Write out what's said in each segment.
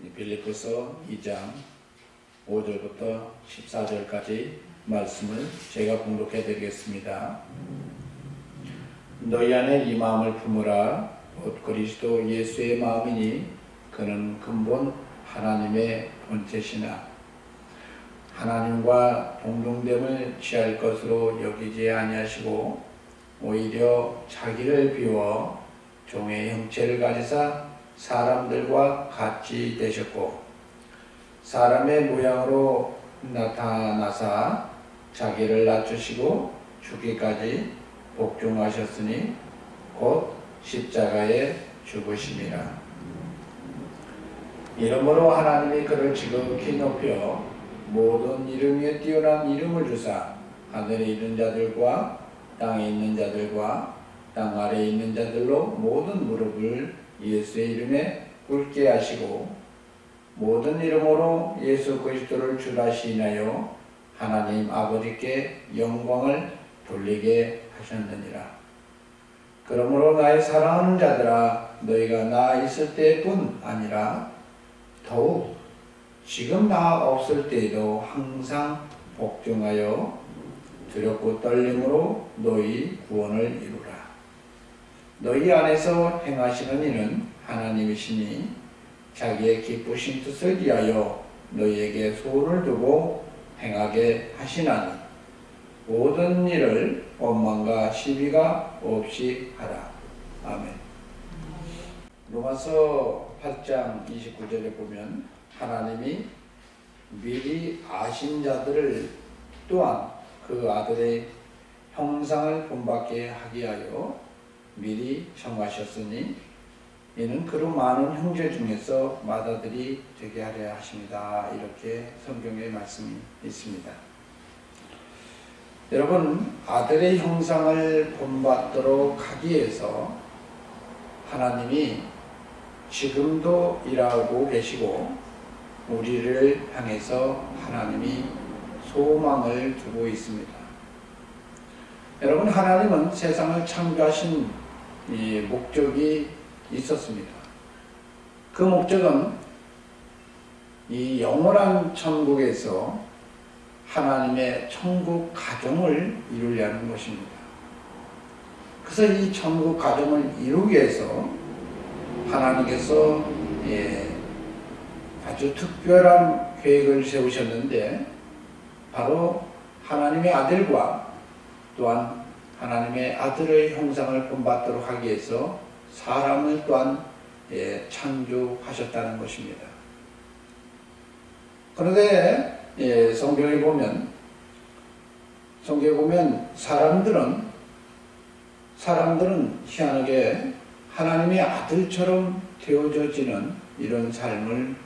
빌립보서 2장 5절부터 14절까지 말씀을 제가 봉독해 드리겠습니다. 너희 안에 이 마음을 품으라. 곧 그리스도 예수의 마음이니 그는 근본 하나님의 본체시나 하나님과 동등됨을 취할 것으로 여기지 아니하시고 오히려 자기를 비워 종의 형체를 가지사 사람들과 같이 되셨고 사람의 모양으로 나타나사 자기를 낮추시고 죽기까지 복종하셨으니 곧 십자가에 죽으심이라. 이러므로 하나님이 그를 지극히 높여 모든 이름 위에 뛰어난 이름을 주사 하늘에 있는 자들과 땅에 있는 자들과 땅 아래에 있는 자들로 모든 무릎을 예수의 이름에 꿇게 하시고 모든 이름으로 예수 그리스도를 주라 시인하여 하나님 아버지께 영광을 돌리게 하셨느니라. 그러므로 나의 사랑하는 자들아, 너희가 나 있을 때뿐 아니라 더욱 지금 나 없을 때에도 항상 복종하여 두렵고 떨림으로 너희 구원을 이루라. 너희 안에서 행하시는 이는 하나님이시니 자기의 기쁘신 뜻을 위하여 너희에게 소원을 두고 행하게 하시나니 모든 일을 원망과 시비가 없이 하라. 아멘. 로마서 8장 29절에 보면 하나님이 미리 아신 자들을 또한 그 아들의 형상을 본받게 하게 하여 미리 정하셨으니 이는 그로 많은 형제 중에서 맏아들이 되게 하려 하십니다. 이렇게 성경에 말씀이 있습니다. 여러분, 아들의 형상을 본받도록 하기 위해서 하나님이 지금도 일하고 계시고 우리를 향해서 하나님이 소망을 두고 있습니다. 여러분, 하나님은 세상을 창조하신 이 목적이 있었습니다. 그 목적은 이 영원한 천국에서 하나님의 천국 가정을 이루려는 것입니다. 그래서 이 천국 가정을 이루기 위해서 하나님께서 아주 특별한 계획을 세우셨는데 바로 하나님의 아들과 또한 하나님의 아들의 형상을 본받도록 하기 위해서 사람을 또한 창조하셨다는 것입니다. 그런데 성경에 보면 사람들은 희한하게 하나님의 아들처럼 되어져지는 이런 삶을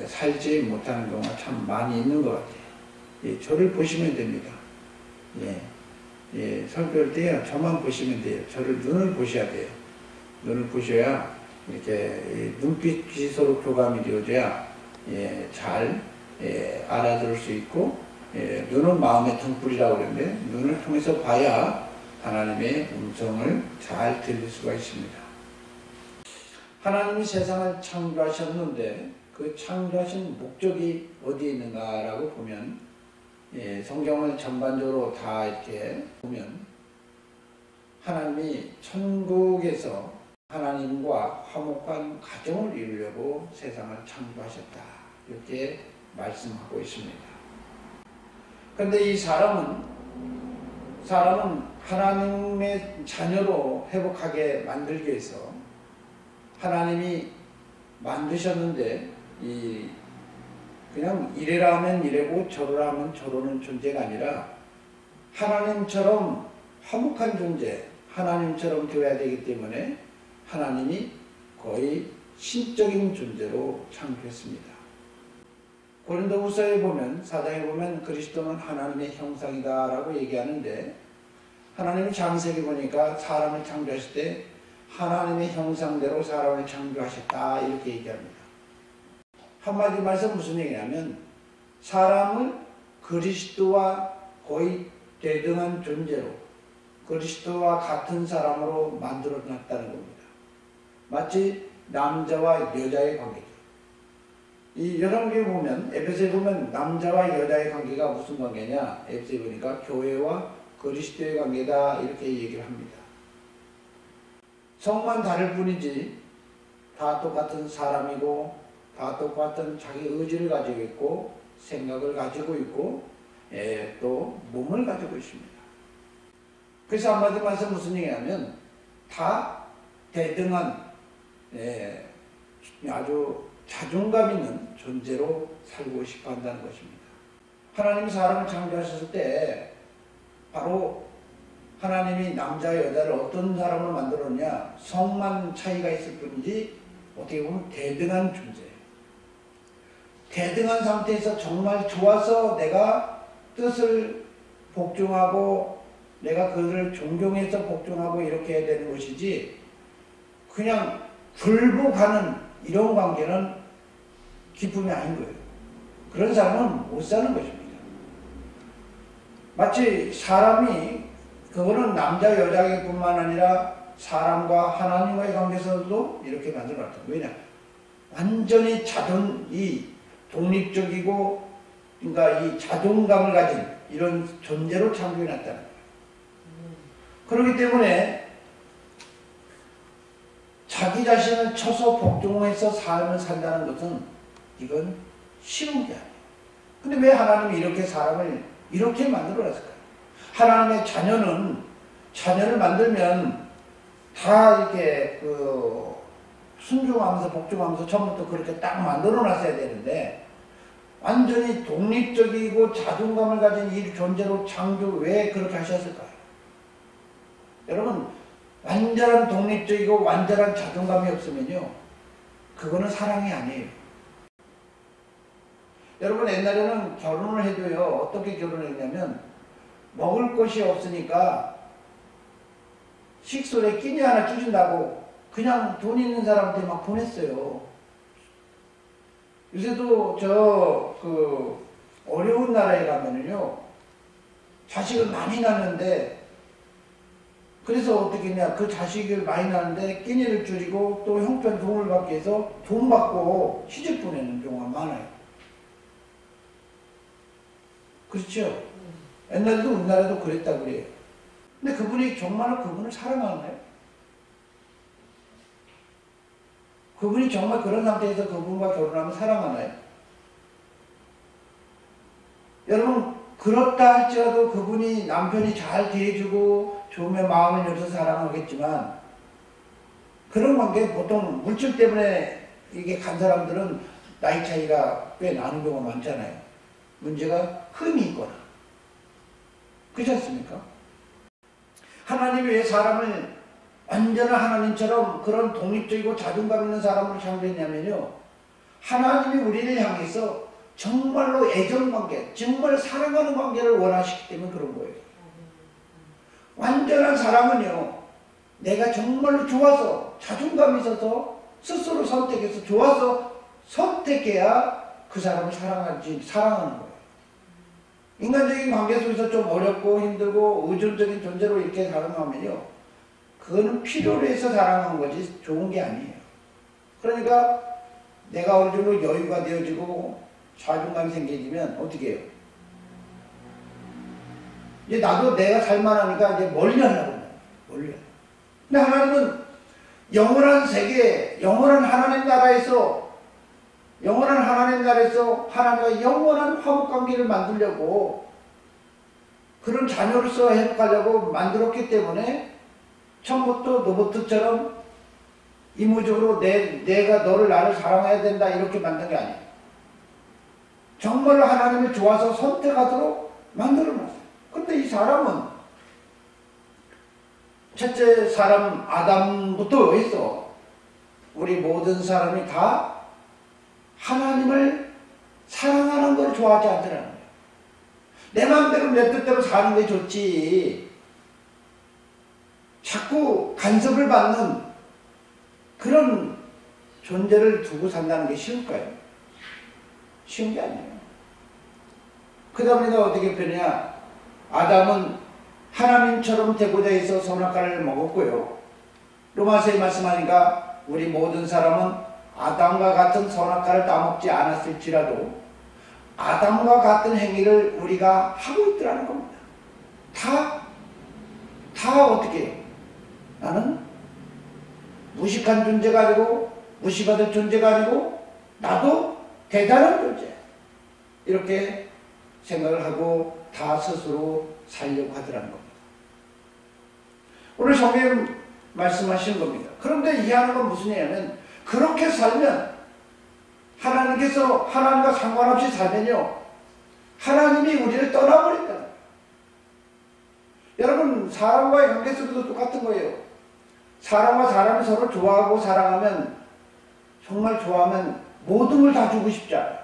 살지 못하는 경우가 참 많이 있는 것 같아요. 저를 보시면 됩니다. 설교할 때요, 저만 보시면 돼요. 저를 눈을 보셔야 돼요. 눈을 보셔야 이렇게 눈빛이 서로 교감이 되어져야 잘 알아들을 수 있고, 눈은 마음의 등불이라고 그러는데 눈을 통해서 봐야 하나님의 음성을 잘 들을 수가 있습니다. 하나님이 세상을 창조하셨는데 그 창조하신 목적이 어디에 있는가라고 보면 성경을 전반적으로 다 이렇게 보면 하나님이 천국에서 하나님과 화목한 가정을 이루려고 세상을 창조하셨다. 이렇게 말씀하고 있습니다. 그런데 이 사람은 하나님의 자녀로 회복하게 만들기 위해서 하나님이 만드셨는데 그냥 이래라 하면 이래고 저러라 하면 저러는 존재가 아니라 하나님처럼 화목한 존재, 하나님처럼 되어야 되기 때문에 하나님이 거의 신적인 존재로 창조했습니다. 고린도후서에 보면, 사장에 보면 그리스도는 하나님의 형상이다 라고 얘기하는데 하나님이 창세기 보니까 사람을 창조하실 때 하나님의 형상대로 사람을 창조하셨다 이렇게 얘기합니다. 한마디 말해서 무슨 얘기냐면 사람을 그리스도와 거의 대등한 존재로 그리스도와 같은 사람으로 만들어 놨다는 겁니다. 마치 남자와 여자의 관계죠. 이 열왕기에 보면, 에베소에 보면 남자와 여자의 관계가 무슨 관계냐? 에베소에 보니까 교회와 그리스도의 관계다 이렇게 얘기를 합니다. 성만 다를 뿐이지 다 똑같은 사람이고 다 똑같은 자기 의지를 가지고 있고 생각을 가지고 있고 또 몸을 가지고 있습니다. 그래서 한마디로 말해서 무슨 얘기냐면 다 대등한 아주 자존감 있는 존재로 살고 싶어 한다는 것입니다. 하나님이 사람을 창조하셨을 때 바로 하나님이 남자 여자를 어떤 사람으로 만들었냐, 성만 차이가 있을 뿐이지 어떻게 보면 대등한 존재예요. 대등한 상태에서 정말 좋아서 내가 뜻을 복종하고 내가 그를 존경해서 복종하고 이렇게 해야 되는 것이지, 그냥 굴복하는 이런 관계는 기쁨이 아닌 거예요. 그런 사람은 못 사는 것입니다. 마치 사람이, 그거는 남자 여자뿐만 아니라 사람과 하나님과의 관계에서도 이렇게 만들어놨다. 왜냐? 완전히 독립적이고, 그러니까 이 자존감을 가진 이런 존재로 창조해놨다는 거예요. 그렇기 때문에 자기 자신을 쳐서 복종해서 삶을 산다는 것은 이건 쉬운 게 아니에요. 근데 왜 하나님이 이렇게 사람을 이렇게 만들어놨을까요? 하나님의 자녀를 만들면 다 이렇게 순종하면서 복종하면서 처음부터 그렇게 딱 만들어놨어야 되는데, 완전히 독립적이고 자존감을 가진 이 존재로 창조, 왜 그렇게 하셨을까요? 여러분, 완전한 독립적이고 완전한 자존감이 없으면요, 그거는 사랑이 아니에요. 여러분, 옛날에는 결혼을 해도요, 어떻게 결혼을 했냐면 먹을 것이 없으니까 식솔에 끼니 하나 주신다고 그냥 돈 있는 사람한테 막 보냈어요. 요새도 어려운 나라에 가면은요, 자식을 많이 낳는데, 그래서 어떻게 했냐, 그 자식을 많이 낳는데 끼니를 줄이고 또 형편 도움을 받기 위해서 돈 받고 시집 보내는 경우가 많아요. 그렇죠? 옛날에도 우리나라도 그랬다고 그래요. 근데 그분이 정말로 그분을 사랑하나요? 그분이 정말 그런 상태에서 그분과 결혼하면 사랑하나요? 여러분, 그렇다 할지라도 그분이 남편이 잘 대해주고 좋으면 마음을 열어서 사랑하겠지만, 그런 관계, 보통 물질 때문에 이게 간 사람들은 나이 차이가 꽤 나는 경우가 많잖아요. 문제가 흠이 있거나. 그렇지 않습니까? 하나님이 왜 사람을 완전한 하나님처럼 그런 독립적이고 자존감 있는 사람으로 창조했냐면요, 하나님이 우리를 향해서 정말로 애정관계, 정말 사랑하는 관계를 원하시기 때문에 그런 거예요. 완전한 사랑은요, 내가 정말로 좋아서, 자존감이 있어서 스스로 선택해서 좋아서 선택해야 그 사람을 사랑하는 거예요. 인간적인 관계 속에서 좀 어렵고 힘들고 의존적인 존재로 이렇게 사랑하면요, 그거는 필요로 해서 사랑한 거지 좋은 게 아니에요. 그러니까 내가 어느 정도 여유가 되어지고 자존감이 생기면 어떻게 해요? 이제 나도 내가 살만하니까 이제 멀리 하려고 해요. 멀리. 근데 하나님은 영원한 세계, 영원한 하나님 나라에서 하나님과 영원한 화목 관계를 만들려고, 그런 자녀로서 해석하려고 만들었기 때문에 처음부터 로봇처럼 이무적으로 내가 나를 사랑해야 된다 이렇게 만든 게 아니에요. 정말로 하나님을 좋아서 선택하도록 만들어놨어요. 근데 이 사람은 첫째 사람 아담부터 해서 우리 모든 사람이 다 하나님을 사랑하는 걸 좋아하지 않더라는 거예요. 내 마음대로 내 뜻대로 사는 게 좋지, 자꾸 간섭을 받는 그런 존재를 두고 산다는 게 쉬울까요? 쉬운 게 아니에요. 그러다 보니까 어떻게 표현해야, 아담은 하나님처럼 되고자 해서 선악과를 먹었고요, 로마서에 말씀하니까 우리 모든 사람은 아담과 같은 선악과를 따먹지 않았을지라도 아담과 같은 행위를 우리가 하고 있더라는 겁니다. 다 어떻게 해요? 나는 무식한 존재가 아니고 무시받을 존재가 아니고 나도 대단한 존재, 이렇게 생각을 하고 다 스스로 살려고 하더라는 겁니다. 오늘 성경에 말씀하시는 겁니다. 그런데 이해하는 건 무슨 얘기냐면, 그렇게 살면 하나님께서, 하나님과 상관없이 살면요, 하나님이 우리를 떠나버린다. 여러분, 사람과의 관계 속에도 똑같은 거예요. 사람과 사람이 서로 좋아하고 사랑하면, 정말 좋아하면 모든 걸 다 주고 싶지 않아요.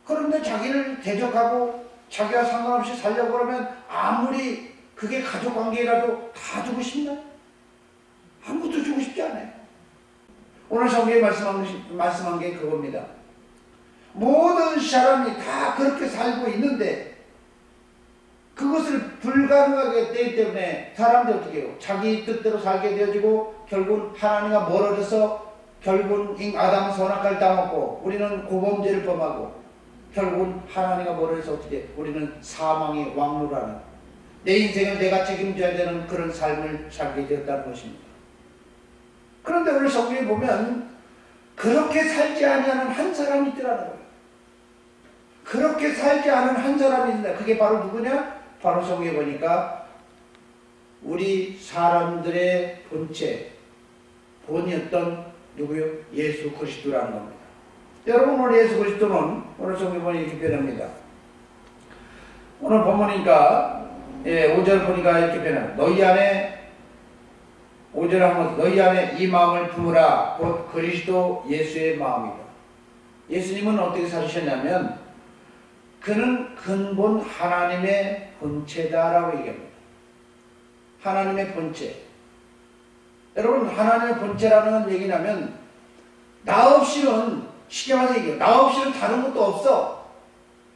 그런데 자기를 대적하고 자기와 상관없이 살려고 그러면 아무리 그게 가족 관계라도 다 주고 싶나요? 아무것도 주고 싶지 않아요. 오늘 성경에 말씀한 게 그겁니다. 모든 사람이 다 그렇게 살고 있는데 그것을 불가능하게 되기 때문에 사람들이 어떻게 해요? 자기 뜻대로 살게 되어지고 결국 하나님과 멀어져서 결국 아담은 선악과를 따먹고 우리는 고범죄를 범하고 결국은 하나님과 멀어져서 어떻게 우리는 사망의 왕노라는, 내 인생을 내가 책임져야 되는 그런 삶을 살게 되었다는 것입니다. 그런데 오늘 성경에 보면 그렇게 살지 아니하는 한 사람이 있더라는 거예요. 그렇게 살지 않은 한 사람이 있는데 그게 바로 누구냐? 바로 성경에 보니까 우리 사람들의 본체, 본이었던 누구요? 예수 그리스도라는 겁니다. 여러분, 오늘 예수 그리스도는 오늘 성경에 보니 이렇게 표현합니다. 오늘 본문이니까 5절 보니까 이렇게 표현합니다. 너희 안에, 5절 한번, 너희 안에 이 마음을 품으라. 곧 그리스도 예수의 마음이다. 예수님은 어떻게 살으셨냐면 그는 근본 하나님의 본체다라고 얘기합니다. 하나님의 본체. 여러분, 하나님의 본체라는 얘기냐면 나 없이는, 쉽게 말해서 얘기해요, 나 없이는 다른 것도 없어.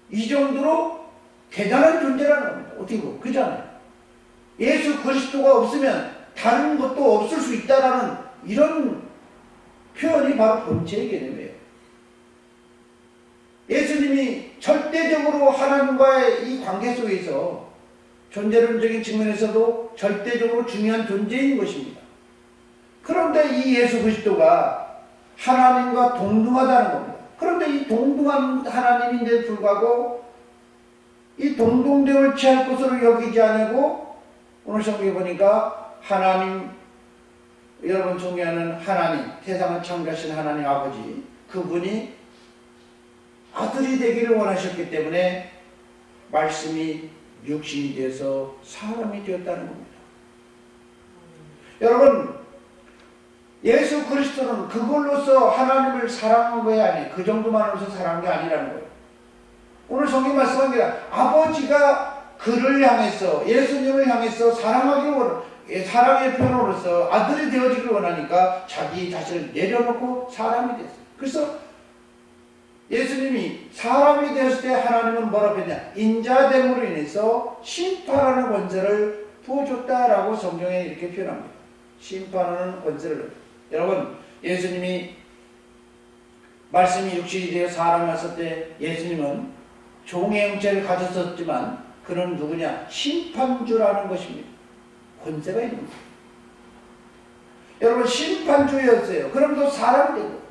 이 정도로 대단한 존재라는 겁니다. 어떻게 보면 그렇잖아요. 예수 그리스도가 없으면 다른 것도 없을 수 있다라는 이런 표현이 바로 본체의 개념이에요. 예수님이 절대적으로 하나님과의 이 관계 속에서 존재론적인 측면에서도 절대적으로 중요한 존재인 것입니다. 그런데 이 예수 그리스도가 하나님과 동등하다는 겁니다. 그런데 이 동등한 하나님인데도 불구하고 이 동등됨을 취할 것으로 여기지 않고 오늘 성경에 보니까 하나님, 여러분 존경하는 하나님, 세상을 창조하신 하나님 아버지, 그분이 아들이 되기를 원하셨기 때문에 말씀이 육신이 되어서 사람이 되었다는 겁니다. 여러분, 예수 그리스도는 그걸로서 하나님을 사랑한 것이 아니에요. 그 정도만으로서 사랑한 게 아니라는 거예요. 오늘 성경 말씀한 게 아버지가 그를 향해서, 예수님을 향해서 사랑의 표현으로서 아들이 되어지기를 원하니까 자기 자신을 내려놓고 사람이 됐어요. 그래서 예수님이 사람이 되었을 때 하나님은 뭐라고 했냐? 인자됨으로 인해서 심판하는 권세를 부어줬다라고 성경에 이렇게 표현합니다. 심판하는 권세를. 여러분, 예수님이 말씀이 육신이 되어 사람이 왔을 때 예수님은 종의 형체를 가졌었지만 그는 누구냐? 심판주라는 것입니다. 권세가 있는 거예요. 여러분, 심판주였어요. 그러면서 사람이 되고,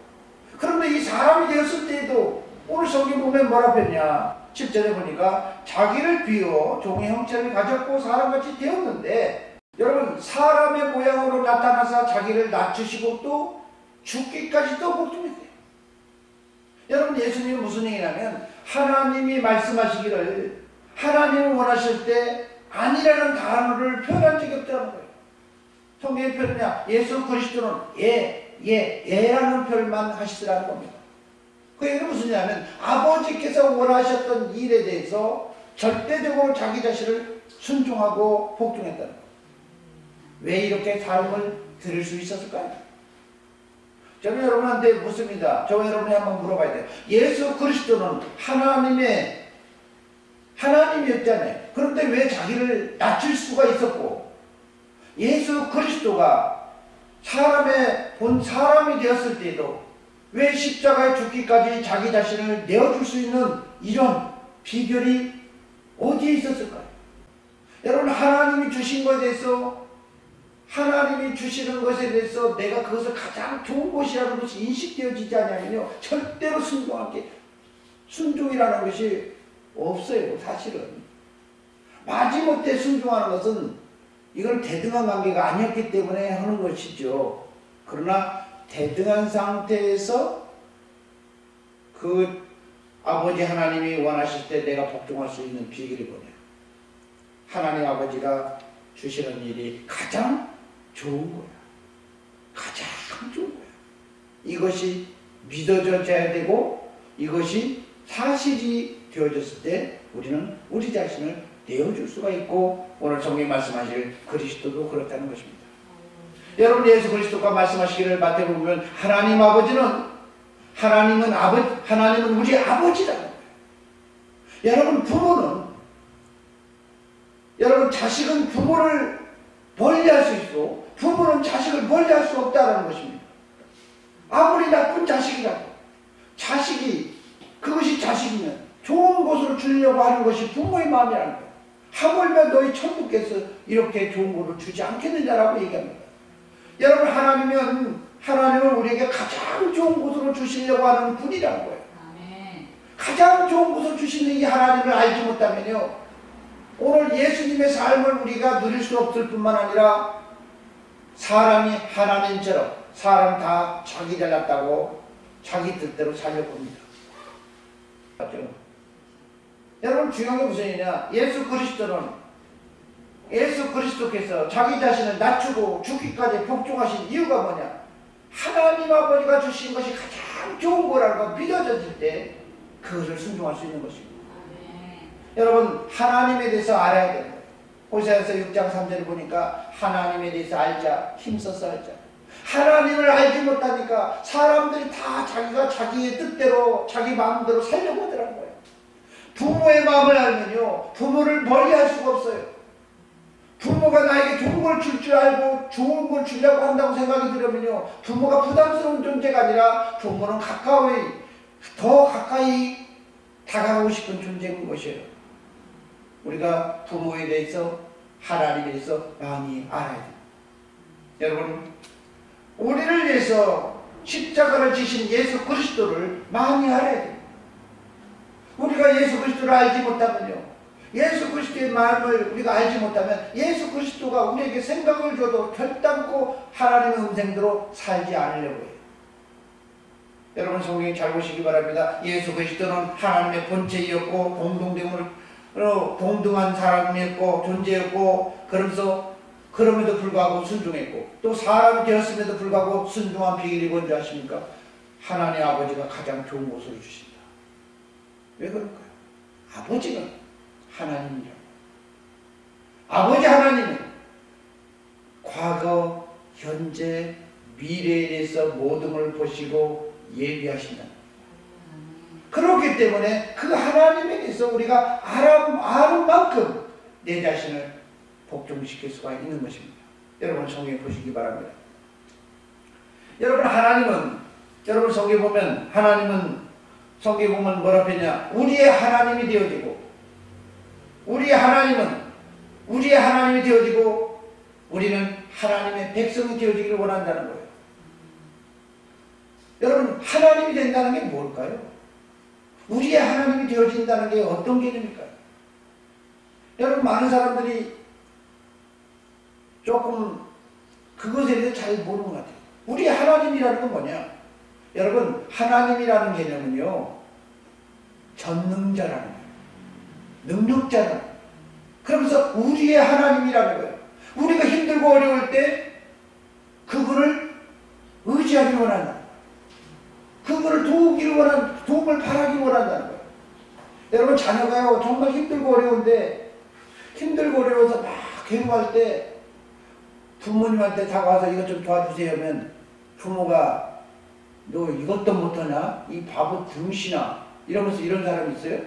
그런데 이 사람이 되었을 때에도 오늘 성경 보면 뭐라고 했냐? 7절에 보니까 자기를 비워 종의 형체를 가졌고 사람같이 되었는데, 여러분, 사람의 모양으로 나타나서 자기를 낮추시고 또 죽기까지 또 복종했어요. 여러분, 예수님이 무슨 얘기냐면 하나님이 말씀하시기를 하나님을 원하실 때 아니라는 단어를 표현한 적이 없다는 거예요. 성경의 표현이냐? 예수 그리스도는 예라는 표현만 하시더라는 겁니다. 그 얘기는 무슨 얘기냐면 아버지께서 원하셨던 일에 대해서 절대적으로 자기 자신을 순종하고 복종했다는 거예요. 왜 이렇게 삶을 들을 수 있었을까요? 저는 여러분한테 묻습니다. 저 여러분이 한번 물어봐야 돼요. 예수 그리스도는 하나님이었잖아요. 그런데 왜 자기를 낮출 수가 있었고, 예수 그리스도가 사람이 되었을 때에도 왜 십자가에 죽기까지 자기 자신을 내어줄 수 있는 이런 비결이 어디에 있었을까요? 여러분, 하나님이 주신 것에 대해서, 하나님이 주시는 것에 대해서 내가 그것을 가장 좋은 것이라는 것이 인식되어지지 않으면요, 절대로 순종이라는 것이 없어요. 사실은 마지못해 순종하는 것은 이건 대등한 관계가 아니었기 때문에 하는 것이죠. 그러나 대등한 상태에서 그 아버지 하나님이 원하실 때 내가 복종할 수 있는 비결이 뭐냐? 하나님 아버지가 주시는 일이 가장 좋은 거야. 가장 좋은 거야. 이것이 믿어져야 되고 이것이 사실이 되어졌을 때 우리는 우리 자신을 내어줄 수가 있고, 오늘 성경이 말씀하실 그리스도도 그렇다는 것입니다. 여러분, 예수 그리스도가 말씀하시기를 마태복음 보면 하나님은 우리 아버지라는 거예요. 여러분, 자식은 부모를 멀리할 수 있고 부모는 자식을 멀리할 수 없다는 것입니다. 아무리 나쁜 자식이라도 그것이 자식이면 좋은 곳으로 주려고 하는 것이 부모의 마음이라는 거예요. 하물며 너희 천국께서 이렇게 좋은 곳을 주지 않겠느냐라고 얘기합니다. 여러분, 하나님은 우리에게 가장 좋은 곳으로 주시려고 하는 분이라는 거예요. 아멘. 가장 좋은 곳으로 주시는 이 하나님을 알지 못하면요, 오늘 예수님의 삶을 우리가 누릴 수 없을 뿐만 아니라 사람이 하나님처럼 사람 다 자기 잘났다고 자기 뜻대로 살려고 합니다. 맞죠? 여러분, 중요한 게 무슨 일이냐? 예수 그리스도께서 자기 자신을 낮추고 죽기까지 복종하신 이유가 뭐냐? 하나님 아버지가 주신 것이 가장 좋은 거라는 걸 믿어졌을 때 그것을 순종할 수 있는 것입니다. 여러분, 하나님에 대해서 알아야 되는 거예요. 호세아서 6장 3절을 보니까 하나님에 대해서 알자, 힘써서 알자. 하나님을 알지 못하니까 사람들이 다 자기가 자기의 뜻대로 자기 마음대로 살려고 하더라는 거예요. 부모의 마음을 알면요, 부모를 멀리할 수가 없어요. 부모가 나에게 좋은 걸 줄 줄 알고 좋은 걸 주려고 한다고 생각이 들으면요, 부모가 부담스러운 존재가 아니라 부모는 더 가까이 다가가고 싶은 존재인 것이에요. 우리가 부모에 대해서, 하나님에 대해서 많이 알아야 돼요. 여러분, 우리를 위해서 십자가를 지신 예수 그리스도를 많이 알아야 돼요. 우리가 예수 그리스도를 알지 못하면요, 예수 그리스도의 마음을 우리가 알지 못하면 예수 그리스도가 우리에게 생각을 줘도 결단코 하나님의 음성대로 살지 않으려고 해요. 여러분, 성경 잘 보시기 바랍니다. 예수 그리스도는 하나님의 본체이었고 동등한 사람이었고 존재였고, 그럼에도 불구하고 순종했고, 또 사람이 되었음에도 불구하고 순종한 비결이 뭔지 아십니까? 하나님 아버지가 가장 좋은 곳으로 주신다. 왜 그럴까요? 아버지는 하나님이라고. 아버지 하나님은 과거, 현재, 미래에 대해서 모든 걸 보시고 예비하신다. 그렇기 때문에 그 하나님에 대해서 우리가 아는 만큼 내 자신을 복종시킬 수가 있는 것입니다. 여러분, 성경에 보시기 바랍니다. 여러분 성경에 보면 성경에 보면 뭐라 했냐? 우리의 하나님이 되어지고, 우리의 하나님이 되어지고, 우리는 하나님의 백성이 되어지기를 원한다는 거예요. 여러분, 하나님이 된다는 게 뭘까요? 우리의 하나님이 되어진다는 게 어떤 개념일까요? 여러분, 많은 사람들이 조금 그것에 대해서 잘 모르는 것 같아요. 우리의 하나님이라는 건 뭐냐? 여러분, 하나님이라는 개념은요, 전능자라는 거예요. 능력자라는 거예요. 그러면서 우리의 하나님이라는 거예요. 우리가 힘들고 어려울 때 그분을 의지하기를 원한다. 그분을 도움을 바라기 원한다는 거예요. 여러분, 자녀가요, 정말 힘들고 어려워서 막 괴로워할 때 부모님한테 다가와서 이것 좀 도와주세요 하면 부모가 너 이것도 못하냐? 이 바보 등신아. 이러면서 이런 사람이 있어요?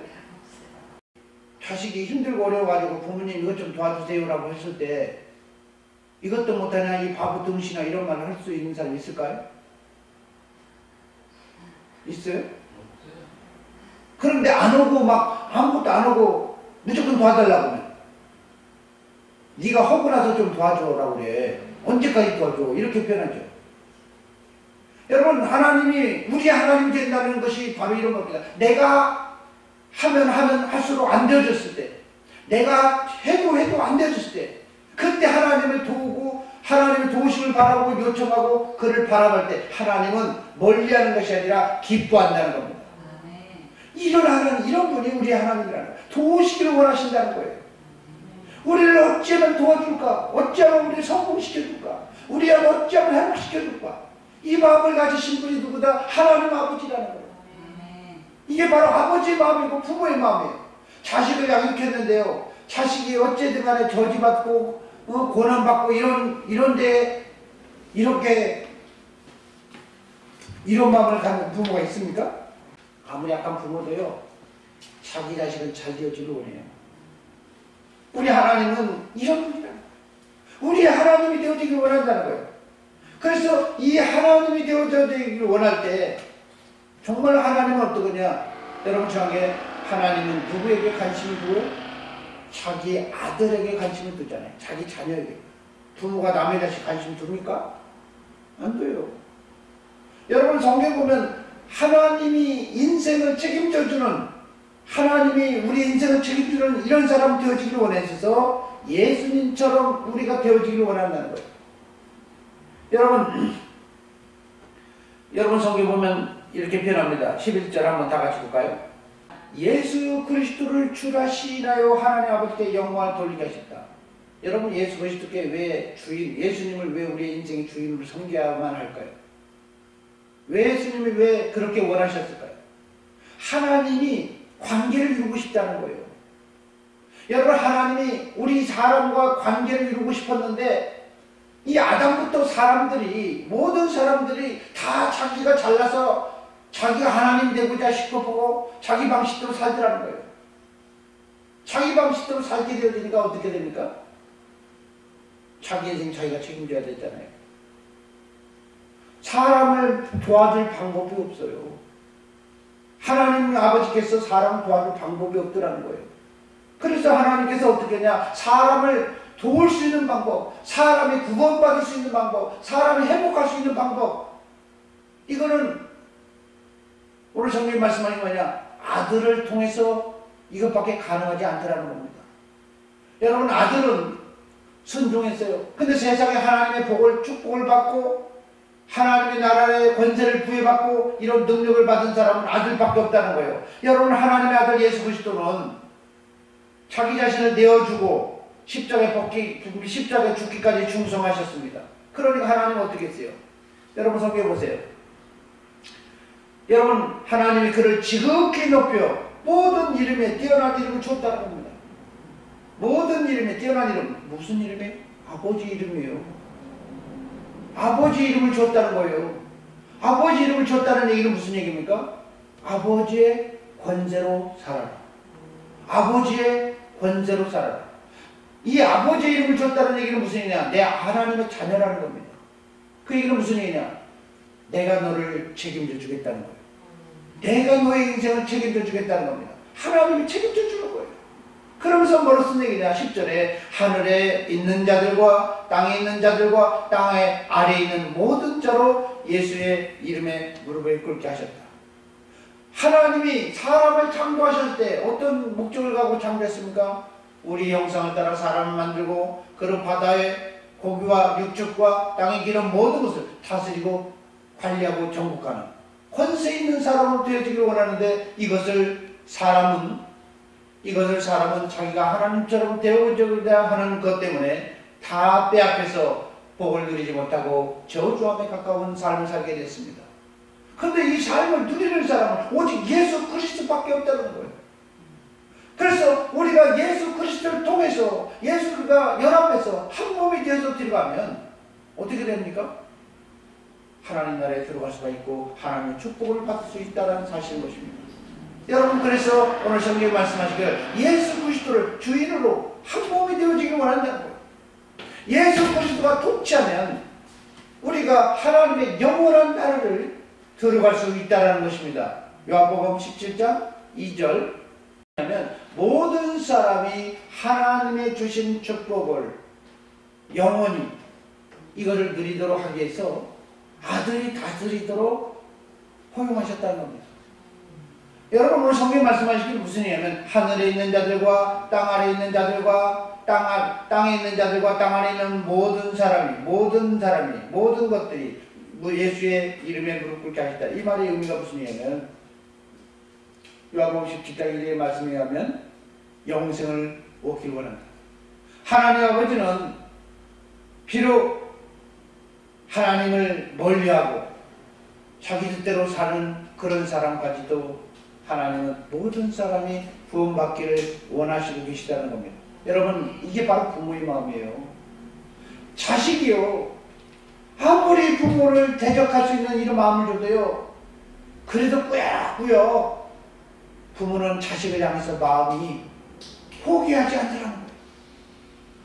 자식이 힘들고 어려워가지고 부모님 이것 좀 도와주세요라고 했을 때 이것도 못하냐? 이 바보 등신아. 이런 말을 할 수 있는 사람이 있을까요? 있어요? 그런데 안 오고 막 아무것도 안 오고 무조건 도와달라고 하면 네가 하고 나서 좀 도와줘라고 그래. 언제까지 도와줘? 이렇게 표현하죠. 여러분, 하나님이 우리 하나님이 된다는 것이 바로 이런 겁니다. 내가 하면 할수록 안 되어졌을 때, 내가 해도 안 되어졌을 때, 그때 하나님을 도우고 하나님의 도우심을 바라고 요청하고 그를 바라볼 때 하나님은 멀리하는 것이 아니라 기뻐한다는 겁니다. 이런 하나님, 이런 분이 우리 하나님이라는 거예요. 도우시기를 원하신다는 거예요. 우리를 어찌하면 도와줄까? 어찌하면 우리를 성공시켜줄까? 우리를 어찌하면 회복시켜줄까? 이 마음을 가지신 분이 누구다? 하나님 아버지라는 거예요. 이게 바로 아버지의 마음이고 부모의 마음이에요. 자식을 양육했는데요, 자식이 어쨌든 간에 저지받고 고난받고 이런데 이렇게 이런 마음을 갖는 부모가 있습니까? 아무리 약한 부모도요, 자기 자식은 잘 되어지길 원해요. 우리 하나님은 이런 분이다. 우리 하나님이 되어지길 원한다는 거예요. 그래서 이 하나님이 되어지길 원할 때 정말 하나님은 어떠냐? 여러분 정확하게 하나님은 누구에게 관심이 두고 자기 아들에게 관심을 두잖아요. 자기 자녀에게. 부모가 남의 자식 관심 둡니까? 안 돼요. 여러분 성경 보면 하나님이 인생을 책임져주는, 하나님이 우리 인생을 책임지는 이런 사람 되어지기를 원해서 예수님처럼 우리가 되어지기를 원한다는 거예요. 여러분 성경 보면 이렇게 표현합니다. 11절 한번 다 같이 볼까요? 예수 그리스도를 주라시나요 하나님 아버지께 영광을 돌리게 하셨다. 여러분 예수 그리스도께 왜 주인, 예수님을 왜 우리의 인생의 주인으로 섬겨야만 할까요? 왜 예수님이 왜 그렇게 원하셨을까요? 하나님이 관계를 이루고 싶다는 거예요. 여러분 하나님이 우리 사람과 관계를 이루고 싶었는데 이 아담부터 사람들이, 모든 사람들이 다 자기가 잘나서 자기가 하나님 되고자 싶어보고 자기 방식대로 살더라는 거예요. 자기 방식대로 살게 되어지니까 어떻게 됩니까? 자기 인생 자기가 책임져야 되잖아요. 사람을 도와줄 방법이 없어요. 하나님 아버지께서 사람을 도와줄 방법이 없더라는 거예요. 그래서 하나님께서 어떻게 하냐? 사람을 도울 수 있는 방법, 사람이 구원받을 수 있는 방법, 사람이 회복할 수 있는 방법, 이거는 오늘 성경이 말씀하신 뭐냐? 아들을 통해서 이것밖에 가능하지 않더라는 겁니다. 여러분 아들은 순종했어요. 근데 세상에 하나님의 복을, 축복을 받고 하나님의 나라의 권세를 부여받고 이런 능력을 받은 사람은 아들밖에 없다는 거예요. 여러분 하나님의 아들 예수 그리스도는 자기 자신을 내어주고 십자가에 죽기까지 충성하셨습니다. 그러니까 하나님은 어떻게 했어요? 여러분 성경에 보세요. 여러분 하나님이 그를 지극히 높여 모든 이름에 뛰어난 이름을 줬다는 겁니다. 모든 이름에 뛰어난 이름, 무슨 이름이에요? 아버지 이름이에요. 아버지 이름을 줬다는 거예요. 아버지 이름을 줬다는 얘기는 무슨 얘기입니까? 아버지의 권세로 살아라. 아버지의 권세로 살아라. 이 아버지의 이름을 줬다는 얘기는 무슨 얘기냐? 내 하나님의 자녀라는 겁니다. 그 얘기는 무슨 얘기냐? 내가 너를 책임져 주겠다는 거예요. 내가 너의 인생을 책임져 주겠다는 겁니다. 하나님이 책임져 주는 거예요. 그러면서 뭐로 쓴 얘기냐? 10절에 하늘에 있는 자들과 땅에 있는 자들과 땅의 아래에 있는 모든 자로 예수의 이름에 무릎을 꿇게 하셨다. 하나님이 사람을 창조하실 때 어떤 목적을 갖고 창조했습니까? 우리 형상을 따라 사람을 만들고 그런 바다의 고기와 육축과 땅의 기름 모든 것을 다스리고 관리하고 정복하는 권세 있는 사람으로 되어지기를 원하는데 이것을 사람은 자기가 하나님처럼 되어져야 하는 것 때문에 다 빼앗겨서 복을 누리지 못하고 저주함에 가까운 삶을 살게 됐습니다. 그런데 이 삶을 누리는 사람은 오직 예수 그리스도밖에 없다는 거예요. 그래서 우리가 예수 그리스도를 통해서 예수가 연합해서 한 몸이 되어서 들어가면 어떻게 됩니까? 하나님 나라에 들어갈 수가 있고 하나님의 축복을 받을 수 있다는 사실인 것입니다. 여러분 그래서 오늘 성경이 말씀하시기를 예수 그리스도를 주인으로 한 몸이 되어지길 원한다는 거예요. 예수 그리스도가 통치하면 우리가 하나님의 영원한 나라를 들어갈 수 있다는 것입니다. 요한복음 17장 2절 하면 모든 사람이 하나님의 주신 축복을 영원히 이거를 누리도록 하기 위해서 아들이 다스리도록 허용하셨다는 겁니다. 여러분 오늘 성경 말씀하시길 무슨 얘기냐면 하늘에 있는 자들과 땅 아래에 있는 자들과 땅에 있는 자들과 땅 안에 있는 모든 사람이 모든 것들이 예수의 이름에 무릎 꿇게 하셨다. 이 말의 의미가 무슨 얘기냐면 요한복음 17장 1절의 말씀에 의하면 영생을 얻길 원한다. 하나님 아버지는 비록 하나님을 멀리하고 자기 뜻대로 사는 그런 사람까지도 하나님은 모든 사람이 구원받기를 원하시고 계시다는 겁니다. 여러분 이게 바로 부모의 마음이에요. 자식이요 아무리 부모를 대적할 수 있는 이런 마음을 줘도요 그래도 꾸역꾸역 부모는 자식을 향해서 마음이 포기하지 않더라는 거예요.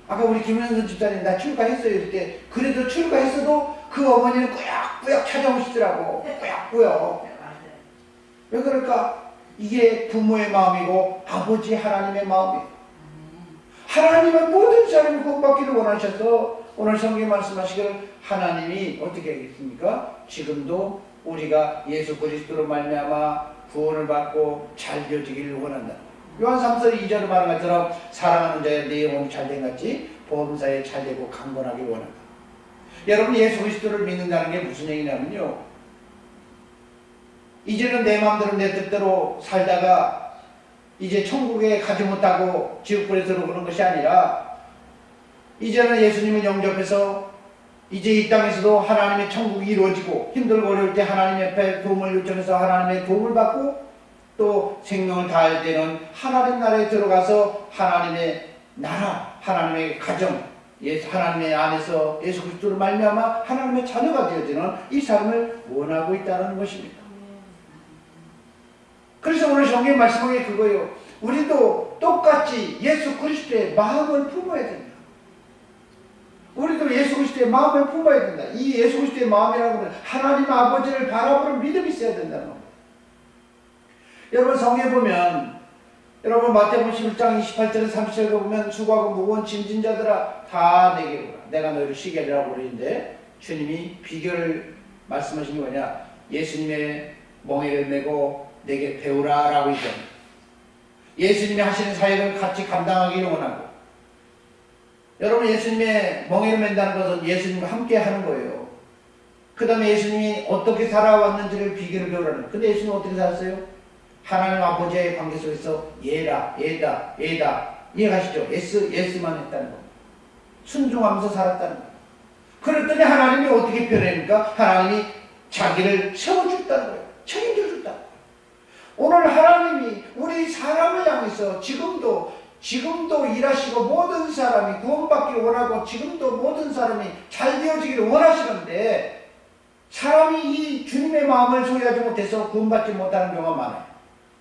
아까 우리 김현선 집사님 나 출가했어요 이럴 때 그래도 출가했어도 그 어머니는 꾸역꾸역 찾아오시더라고. 꾸역꾸역. 왜 그럴까? 이게 부모의 마음이고 아버지 하나님의 마음이에요. 하나님은 모든 사람이 구원받기를 원하셔서 오늘 성경 말씀하시기를 하나님이 어떻게 하겠습니까? 지금도 우리가 예수 그리스도로 말미암아 구원을 받고 잘 되어지기를 원한다. 요한 3서 2절에 말한 것처럼 사랑하는 자의 내 영혼이 잘된 같이 보험사에 잘되고 강건하기를 원한다. 여러분 예수 그리스도를 믿는다는 게 무슨 얘기냐면요 이제는 내 마음대로 내 뜻대로 살다가 이제 천국에 가지 못하고 지옥불에 들어오는 것이 아니라 이제는 예수님을 영접해서 이제 이 땅에서도 하나님의 천국이 이루어지고 힘들고 어려울 때 하나님 옆에 도움을 요청해서 하나님의 도움을 받고 또 생명을 다할 때는 하나님 나라에 들어가서 하나님의 나라, 하나님의 가정, 하나님의 안에서 예수 그리스도를 말미암아 하나님의 자녀가 되어지는 이 삶을 원하고 있다는 것입니다. 그래서 오늘 성경 말씀한 게 그거예요. 우리도 똑같이 예수 그리스도의 마음을 품어야 된다. 우리도 예수 그리스도의 마음을 품어야 된다. 이 예수 그리스도의 마음이라고 하면 하나님 아버지를 바라보는 믿음이 있어야 된다는 겁니다. 여러분 성경에 보면 여러분 마태복음 11장 28절에 30절에 보면 수고하고 무거운 짐진 자들아 다 내게 오라. 내가 너희를 쉬게 하리라고 그러는데 주님이 비결을 말씀하신 게 뭐냐? 예수님의 멍에를 메고 내게 배우라 라고 얘기합니다. 예수님이 하시는 사역을 같이 감당하기를 원하고 여러분 예수님의 멍에를 맨다는 것은 예수님과 함께 하는 거예요. 그 다음에 예수님이 어떻게 살아왔는지를 비결을 배우라는 거예요. 근데 예수님은 어떻게 살았어요? 하나님 아버지의 관계 속에서 얘다 이해가시죠? 예스만 했다는 겁니다. 순종하면서 살았다는 거예요. 그랬더니 하나님이 어떻게 표현합니까? 하나님이 자기를 세워줬다는 거예요. 책임져줬다는 거예요. 오늘 하나님이 우리 사람을 향해서 지금도 일하시고 모든 사람이 구원받기를 원하고 지금도 모든 사람이 잘 되어지기를 원하시는데 사람이 이 주님의 마음을 소유하지 못해서 구원받지 못하는 경우가 많아요.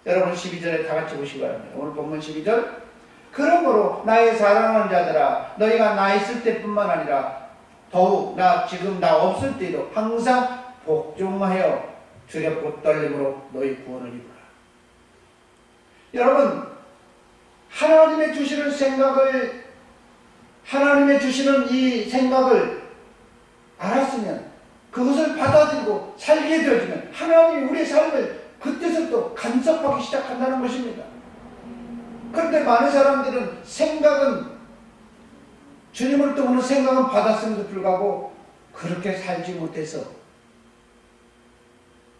여러분 12절에 다 같이 보시기 바랍니다. 오늘 본문 12절 그러므로 나의 사랑하는 자들아 너희가 나 있을 때뿐만 아니라 더욱 지금 나 없을 때도 항상 복종하여 두렵고 떨림으로 너희 구원을 이루라. 여러분 하나님의 주시는 이 생각을 알았으면 그것을 받아들이고 살게 되어지면 하나님이 우리의 삶을 그때서부터 간섭하기 시작한다는 것입니다. 그런데 많은 사람들은 주님을 떠오는 생각은 받았음에도 불구하고 그렇게 살지 못해서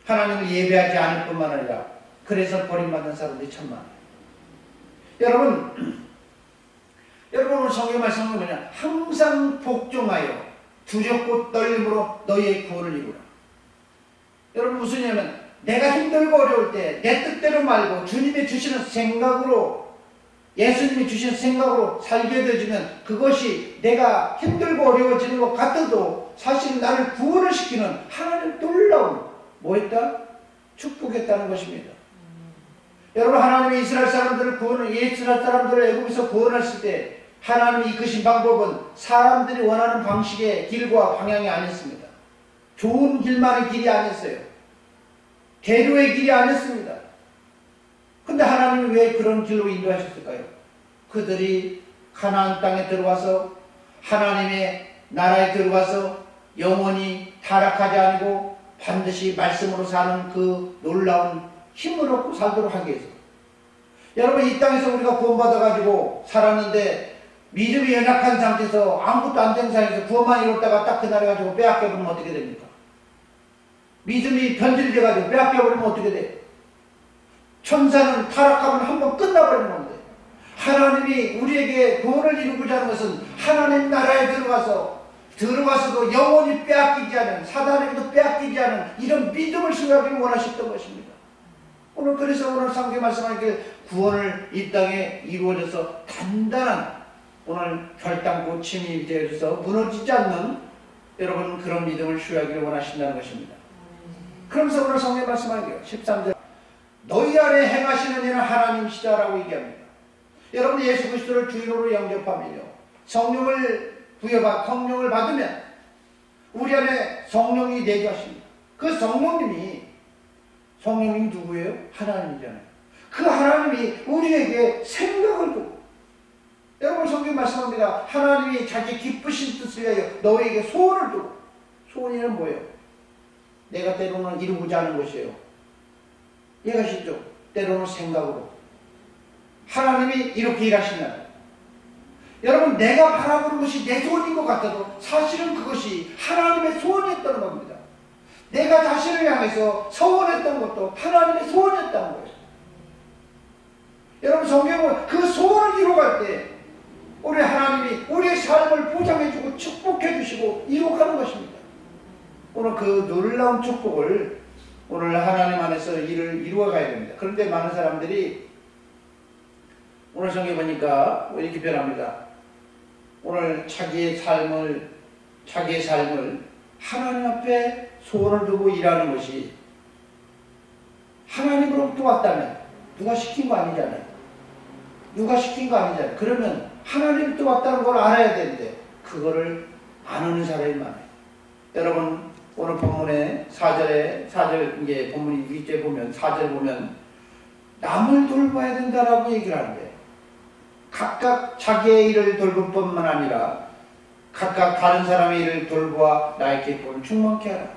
하나님을 예배하지 않을 뿐만 아니라 그래서 버림받는 사람들이 참 많아요. 여러분 오늘 성경 말씀은 뭐냐? 항상 복종하여 두렵고 떨림으로 너희의 구원을 이루라. 여러분 무슨 얘기냐면 내가 힘들고 어려울 때 내 뜻대로 말고 주님이 주시는 생각으로 예수님이 주시는 생각으로 살게 되어지면 그것이 내가 힘들고 어려워지는 것 같아도 사실 나를 구원을 시키는 하나님의 놀라운 뭐했다? 축복했다는 것입니다. 여러분 하나님이 이스라엘 사람들을 애굽에서 구원했을 때 하나님이 이끄신 방법은 사람들이 원하는 방식의 길과 방향이 아니었습니다. 좋은 길만의 길이 아니었어요. 대로의 길이 아니었습니다. 근데 하나님은 왜 그런 길로 인도하셨을까요? 그들이 가나안 땅에 들어와서 하나님의 나라에 들어와서 영원히 타락하지 않고 반드시 말씀으로 사는 그 놀라운 힘을 얻고 살도록 하기 위해서. 여러분, 이 땅에서 우리가 구원받아가지고 살았는데 믿음이 연약한 상태에서 아무것도 안 된 상태에서 구원만 이뤘다가 딱 그날 가지고 빼앗겨버리면 어떻게 됩니까? 믿음이 변질돼가지고 빼앗겨버리면 어떻게 돼요? 천사는 타락하면 한번 끝나버리는 겁니다. 하나님이 우리에게 구원을 이루고자 하는 것은 하나님 나라에 들어가서도 영원히 빼앗기지 않은, 사단에게도 빼앗기지 않은 이런 믿음을 수여하기를 원하셨던 것입니다. 그래서 오늘 성경 말씀하기를 구원을 이 땅에 이루어져서 단단한 오늘 결단코 침입이 되어져서 무너지지 않는 여러분 그런 믿음을 수여하기를 원하신다는 것입니다. 그러면서 오늘 성경 말씀하기를 13절 너희 안에 행하시는 이는 하나님이시다라고 얘기합니다. 여러분 예수 그리스도를 주인으로 영접하면요 성령을 받으면 우리 안에 성령이 내주하십니다. 그 성령님이 누구예요? 하나님이잖아요. 그 하나님이 우리에게 생각을 두고 여러분 성경 말씀합니다. 하나님이 자기 기쁘신 뜻을 위하여 너에게 소원을 두고 소원이란 뭐예요? 내가 때로는 이루고자 하는 것이에요. 이해가시죠? 때로는 생각으로 하나님이 이렇게 일하신다. 여러분 내가 바라보는 것이 내 소원인 것 같아도 사실은 그것이 하나님의 소원이었다는 겁니다. 내가 자신을 향해서 소원했던 것도 하나님의 소원이었다는 거예요. 여러분 성경은 그 소원을 이루어갈 때 우리 하나님이 우리의 삶을 보장해주고 축복해주시고 이루어가는 것입니다. 오늘 그 놀라운 축복을 오늘 하나님 안에서 이루어가야 됩니다. 그런데 많은 사람들이 오늘 성경 보니까 이렇게 변합니다. 오늘 자기의 삶을 하나님 앞에 소원을 두고 일하는 것이 하나님으로부터 왔다면 누가 시킨 거 아니잖아요. 그러면 하나님부터 왔다는 걸 알아야 되는데 그거를 안 하는 사람이 많아요. 여러분 오늘 본문의 4절 이게 본문이 위에 보면 4절 보면 남을 돌봐야 된다라고 얘기를 하는데 각각 자기의 일을 돌볼 뿐만 아니라 각각 다른 사람의 일을 돌보아 나의 기쁨을 충만케 하라.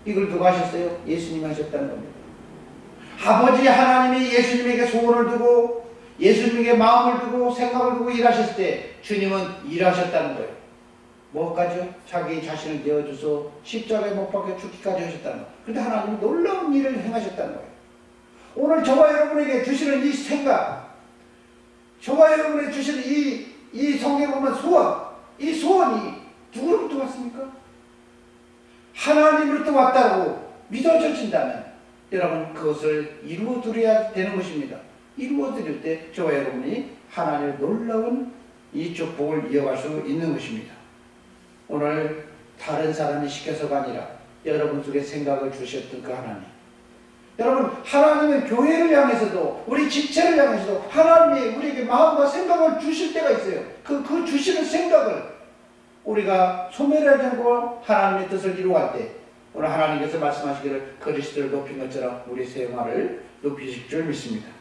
이걸 누가 하셨어요? 예수님이 하셨다는 겁니다. 아버지 하나님이 예수님에게 소원을 두고 예수님에게 마음을 두고 생각을 두고 일하셨을 때 주님은 일하셨다는 거예요. 뭐까지요? 자기 자신을 내어줘서 십자가에 못 박혀 죽기까지 하셨다는 거예요. 그런데 하나님은 놀라운 일을 행하셨다는 거예요. 오늘 저와 여러분에게 주시는 이 생각, 저와 여러분에게 주시는 이 성경에 보면 소원, 이 소원이 누구로부터 왔습니까? 하나님으로부터 왔다고 믿어져진다면 여러분 그것을 이루어드려야 되는 것입니다. 이루어드릴 때 저와 여러분이 하나님의 놀라운 이 축복을 이어갈 수 있는 것입니다. 오늘 다른 사람이 시켜서가 아니라 여러분 속에 생각을 주셨던 그 하나님, 여러분 하나님은 교회를 향해서도 우리 집체를 향해서도 하나님이 우리에게 마음과 생각을 주실 때가 있어요. 그 주시는 생각을 우리가 소멸하지 않고 하나님의 뜻을 이루어갈 때 오늘 하나님께서 말씀하시기를 그리스도를 높인 것처럼 우리 생활을 높이실 줄 믿습니다.